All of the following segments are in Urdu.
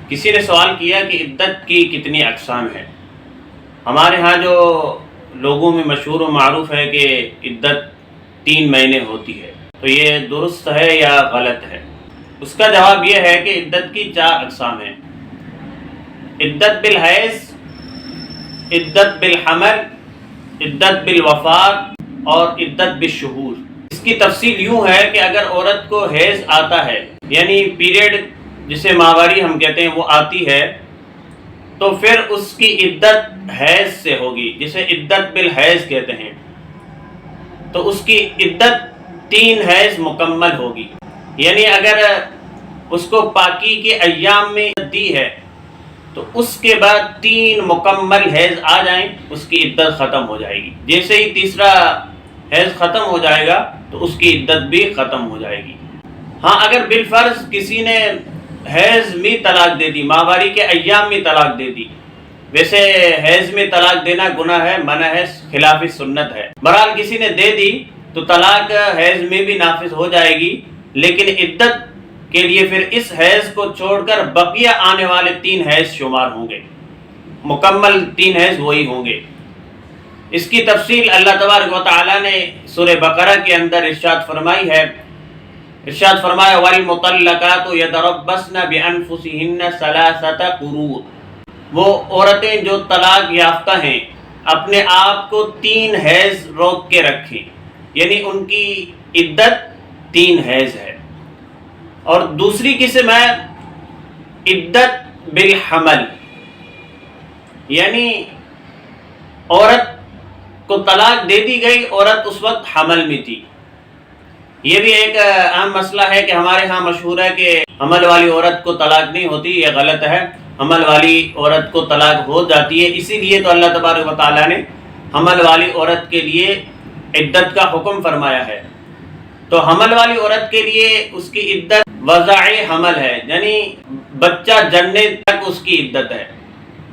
کسی نے سوال کیا کہ عدت کی کتنی اقسام ہیں۔ ہمارے ہاں جو لوگوں میں مشہور و معروف ہے کہ عدت 3 مہینے ہوتی ہے، تو یہ درست ہے یا غلط ہے؟ اس کا جواب یہ ہے کہ عدت کی 4 اقسام ہیں: عدت بالحیض، عدت بالحمل، عدت بالوفات اور عدت بالشہور۔ اس کی تفصیل یوں ہے کہ اگر عورت کو حیض آتا ہے، یعنی پیریڈ جسے ماہواری ہم کہتے ہیں، وہ آتی ہے، تو پھر اس کی عدت حیض سے ہوگی، جسے عدت بالحیض کہتے ہیں۔ تو اس کی عدت 3 حیض مکمل ہوگی، یعنی اگر اس کو پاکی کے ایام میں دی ہے تو اس کے بعد 3 مکمل حیض آ جائیں، اس کی عدت ختم ہو جائے گی۔ جیسے ہی تیسرا حیض ختم ہو جائے گا تو اس کی عدت بھی ختم ہو جائے گی۔ ہاں، اگر بالفرض کسی نے حیض میں طلاق دے دی، ماہواری کے ایام میں طلاق دے دی، ویسے حیض میں طلاق دینا گناہ ہے، منع ہے، خلاف سنت ہے، بہرحال کسی نے دے دی تو طلاق حیض میں بھی نافذ ہو جائے گی، لیکن عدت کے لیے پھر اس حیض کو چھوڑ کر بقیہ آنے والے 3 حیض شمار ہوں گے، مکمل 3 حیض وہی ہوں گے۔ اس کی تفصیل اللہ تبارک و تعالی نے سورہ بقرہ کے اندر ارشاد فرمائی ہے۔ ارشاد فرمایا وَالْمُطَلَّقَاتُ يَتَرَبَّصْنَ بِأَنفُسِهِنَّ ثَلَاثَةَ قُرُوءٍ، وہ عورتیں جو طلاق یافتہ ہیں اپنے آپ کو 3 حیض روک کے رکھیں، یعنی ان کی عدت 3 حیض ہے۔ اور دوسری قسم ہے عدت بالحمل، یعنی عورت کو طلاق دے دی گئی، عورت اس وقت حمل میں تھی۔ یہ بھی ایک اہم مسئلہ ہے کہ ہمارے ہاں مشہور ہے کہ حمل والی عورت کو طلاق نہیں ہوتی، یہ غلط ہے، حمل والی عورت کو طلاق ہو جاتی ہے۔ اسی لیے تو اللہ تبارک و تعالیٰ نے حمل والی عورت کے لیے عدت کا حکم فرمایا ہے۔ تو حمل والی عورت کے لیے اس کی عدت وضع حمل ہے، یعنی بچہ جننے تک اس کی عدت ہے۔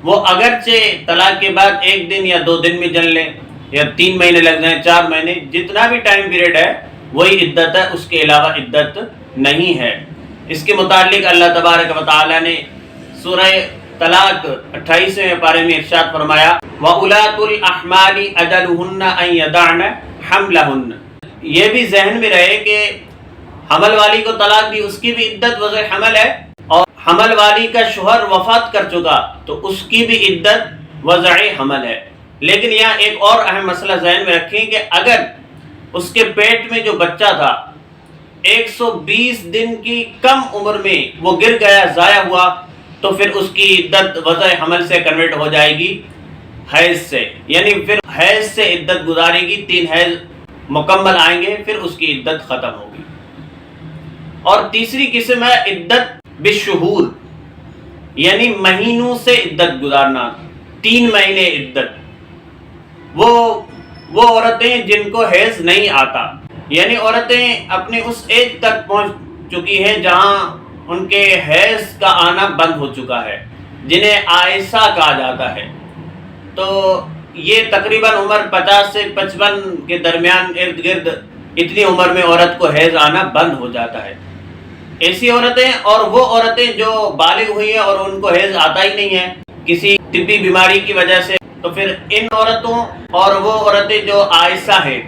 وہ اگرچہ طلاق کے بعد 1 دن یا 2 دن میں جن لے، یا 3 مہینے لگ جائیں، 4 مہینے، جتنا بھی ٹائم پیریڈ ہے وہی عدت ہے، اس کے علاوہ عدت نہیں ہے۔ اس کے متعلق اللہ تبارک و تعالی نے سورہ طلاق 28ویں پارے میں ارشاد فرمایا وَأُولَاتُ الْأَحْمَالِ أَجَلُهُنَّ أَن يَضَعْنَ حَمْلَهُنَّ۔ یہ بھی ذہن میں رہے کہ حمل والی کو طلاق دی، اس کی بھی عدت وضع حمل ہے، اور حمل والی کا شوہر وفات کر چکا تو اس کی بھی عدت وضع حمل ہے۔ لیکن یہاں ایک اور اہم مسئلہ ذہن میں رکھیں کہ اگر اس کے پیٹ میں جو بچہ تھا 120 دن کی کم عمر میں وہ گر گیا، ضائع ہوا، تو پھر اس کی عدت وضع حمل سے کنورٹ ہو جائے گی حیض سے، یعنی پھر حیض سے عدت گزارے گی، 3 حیض مکمل آئیں گے، پھر اس کی عدت ختم ہوگی۔ اور تیسری قسم ہے عدت بالشہور، یعنی مہینوں سے عدت گزارنا، 3 مہینے عدت۔ وہ عورتیں جن کو حیض نہیں آتا، یعنی عورتیں اپنی اس ایج تک پہنچ چکی ہیں جہاں ان کے حیض کا آنا بند ہو چکا ہے، جنہیں عائسہ کہا جاتا ہے۔ تو یہ تقریباً عمر 50 سے 55 کے درمیان ارد گرد، اتنی عمر میں عورت کو حیض آنا بند ہو جاتا ہے۔ ایسی عورتیں اور وہ عورتیں جو بالغ ہوئی ہیں اور ان کو حیض آتا ہی نہیں ہے کسی طبی بیماری کی وجہ سے، تو پھر ان عورتوں اور وہ عورتیں جو عائسہ ہیں،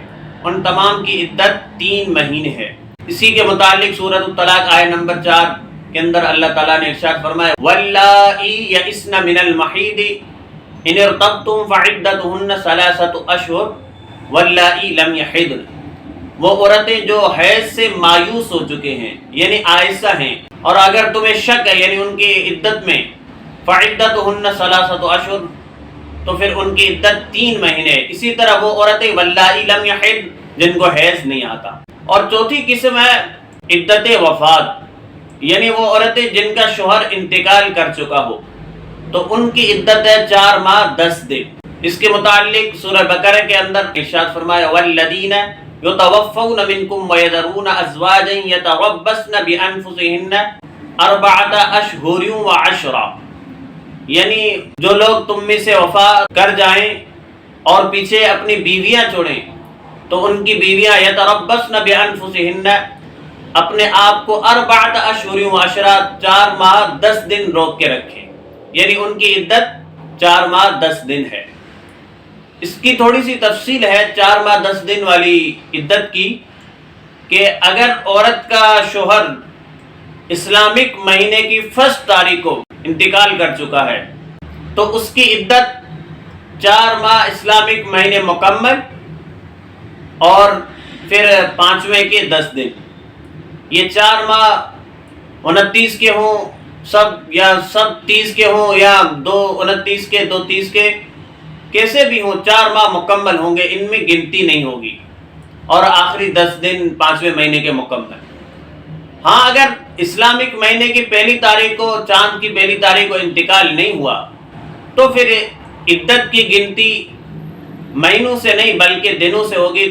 ان تمام کی عدت 3 مہینے ہے۔ اسی کے متعلق سورۃ الطلاق آیت نمبر 4 کے اندر اللہ تعالیٰ نے ارشاد فرمایا وَاللَّائِي يَئِسْنَ مِنَ الْمَحِيضِ إِنِ ارْتَبْتُمْ فَعِدَّتُهُنَّ 3 أشهر وَاللَّائِي لَمْ يَحِضْنَ، وہ عورتیں جو حیض سے مایوس ہو چکے ہیں، یعنی عائسہ ہیں، اور اگر تمہیں شک ہے یعنی ان کی عدت میں، فَعِدَّتُهُنَّ 3 أشهر، تو پھر ان کی عدت 3 مہینے۔ اسی طرح وہ عورتیں وَاللَّائِي لَمْ يَحِضْنَ، جن کو حیض نہیں آتا۔ اور چوتھی قسم ہے عدت وفات، یعنی وہ عورتیں جن کا شوہر انتقال کر چکا ہو، تو ان کی عدت ہے 4 ماہ 10 دن۔ اس کے متعلق سورہ بقرہ کے اندر ارشاد فرمایا وَالَّذِينَ يُتَوَفَّوْنَ مِنْكُمْ وَيَذَرُونَ أَزْوَاجًا يَتَرَبَّصْنَ بِأَنفُسِهِنَّ 4 أشهر وعشرا، یعنی جو لوگ تم میں سے وفات کر جائیں اور پیچھے اپنی بیویاں چھوڑیں تو ان کی بیویاں یتربصن بانفسہن، اپنے آپ کو 4 اشہر و عشرہ 4 ماہ 10 دن روک کے رکھیں، یعنی ان کی عدت 4 ماہ 10 دن ہے۔ اس کی تھوڑی سی تفصیل ہے 4 ماہ 10 دن والی عدت کی، کہ اگر عورت کا شوہر اسلامک مہینے کی 1 تاریخ کو انتقال کر چکا ہے تو اس کی عدت 4 ماہ اسلامک مہینے مکمل اور پھر 5ویں کے 10 دن۔ یہ 4 ماہ 29 کے ہوں سب، یا سب 30 کے ہوں، یا 2 29 کے 2 30 کے، کیسے بھی ہوں 4 ماہ مکمل ہوں گے، ان میں گنتی نہیں ہوگی، اور آخری 10 دن 5ویں مہینے کے مکمل۔ ہاں اگر اسلامک مہینے کی 1 تاریخ کو، چاند کی 1 تاریخ کو انتقال نہیں ہوا تو پھر عدت کی گنتی مہینوں سے نہیں بلکہ دنوں سے ہوگی،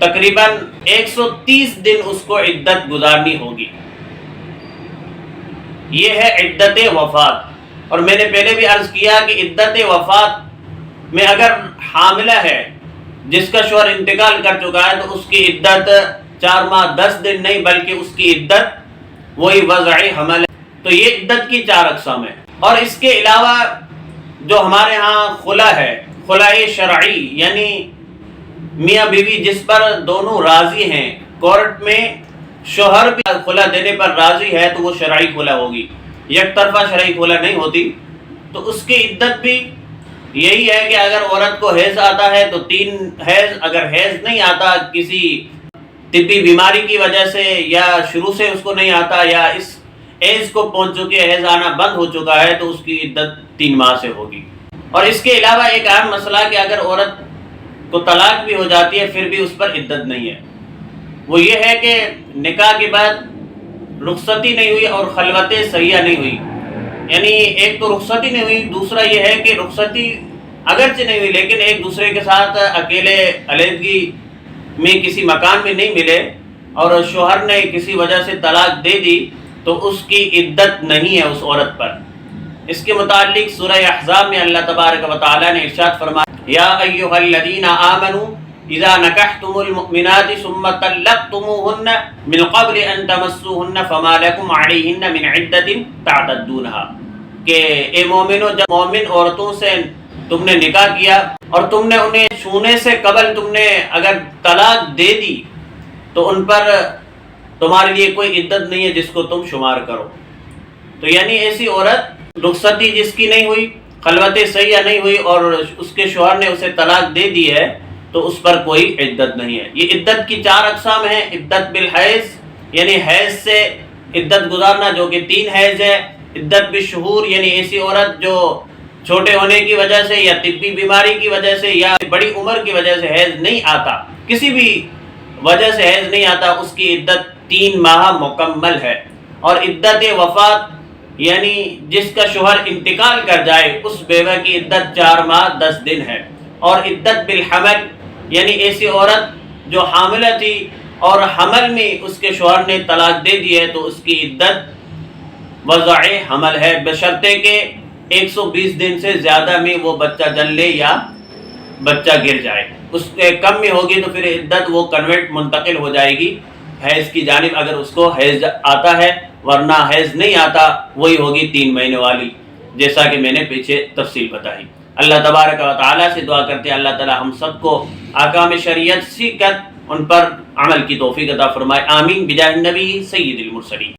تقریباً 130 دن اس کو عدت گزارنی ہوگی۔ یہ ہے عدت وفات۔ اور میں نے پہلے بھی عرض کیا کہ عدت وفات میں اگر حاملہ ہے جس کا شوہر انتقال کر چکا ہے تو اس کی عدت 4 ماہ 10 دن نہیں بلکہ اس کی عدت وہی وضع حمل ہے۔ تو یہ عدت کی 4 اقسام ہیں۔ اور اس کے علاوہ جو ہمارے ہاں خلا ہے، خلا شرعی، یعنی میاں بیوی جس پر دونوں راضی ہیں، کورٹ میں شوہر بھی خلا دینے پر راضی ہے تو وہ شرعی خلا ہوگی، یک طرفہ شرعی خلا نہیں ہوتی۔ تو اس کی عدت بھی یہی ہے کہ اگر عورت کو حیض آتا ہے تو 3 حیض، اگر حیض نہیں آتا کسی طبی بیماری کی وجہ سے، یا شروع سے اس کو نہیں آتا، یا اس ایج کو پہنچ چکے حیض آنا بند ہو چکا ہے تو اس کی عدت 3 ماہ سے ہوگی۔ اور اس کے علاوہ ایک اہم مسئلہ کہ اگر عورت کو طلاق بھی ہو جاتی ہے پھر بھی اس پر عدت نہیں ہے، وہ یہ ہے کہ نکاح کے بعد رخصتی نہیں ہوئی اور خلوت صحیحہ نہیں ہوئی، یعنی ایک تو رخصتی نہیں ہوئی، دوسرا یہ ہے کہ رخصتی اگرچہ نہیں ہوئی لیکن ایک دوسرے کے ساتھ اکیلے علیحدگی میں کسی مکان میں نہیں ملے اور شوہر نے کسی وجہ سے طلاق دے دی تو اس کی عدت نہیں ہے اس عورت پر۔ اس کے متعلق سورہ احزاب میں اللہ تبارک و تعالی نے ارشاد فرمایا، یا ایھا الذین آمنوا اذا نکحتم المؤمنات ثم طلقتموهن من قبل ان تمسوهن فما لكم علیہن من عدۃ تعتدونها، کہ اے مومنو جب مومن عورتوں سے تم نے نکاح کیا اور تم نے انہیں چھونے سے قبل تم نے اگر طلاق دے دی تو ان پر تمہارے لیے کوئی عدت نہیں ہے جس کو تم شمار کرو۔ تو یعنی ایسی عورت رخصتی جس کی نہیں ہوئی، خلوت صحیحہ نہیں ہوئی اور اس کے شوہر نے اسے طلاق دے دی ہے تو اس پر کوئی عدت نہیں ہے۔ یہ عدت کی 4 اقسام ہیں۔ عدت بالحیض یعنی حیض سے عدت گزارنا جو کہ 3 حیض ہے۔ عدت بالشہور یعنی ایسی عورت جو چھوٹے ہونے کی وجہ سے یا طبی بیماری کی وجہ سے یا بڑی عمر کی وجہ سے حیض نہیں آتا، کسی بھی وجہ سے حیض نہیں آتا، اس کی عدت 3 ماہ مکمل ہے۔ اور عدت وفات یعنی جس کا شوہر انتقال کر جائے اس بیوہ کی عدت 4 ماہ 10 دن ہے۔ اور عدت بالحمل یعنی ایسی عورت جو حاملہ تھی اور حمل میں اس کے شوہر نے طلاق دے دی ہے تو اس کی عدت وضع حمل ہے، بشرطے کہ 120 دن سے زیادہ میں وہ بچہ جن لے یا بچہ گر جائے۔ اس کے کم میں ہوگی تو پھر عدت وہ کنورٹ منتقل ہو جائے گی حیض کی جانب اگر اس کو حیض آتا ہے، ورنہ حیض نہیں آتا وہی ہوگی 3 مہینے والی، جیسا کہ میں نے پیچھے تفصیل بتائی۔ اللہ تبارک و تعالیٰ سے دعا کرتے ہیں اللہ تعالیٰ ہم سب کو احکام شریعت سیکھ کر ان پر عمل کی توفیق عطا فرمائے، آمین بجاہ النبی سید المرسلین۔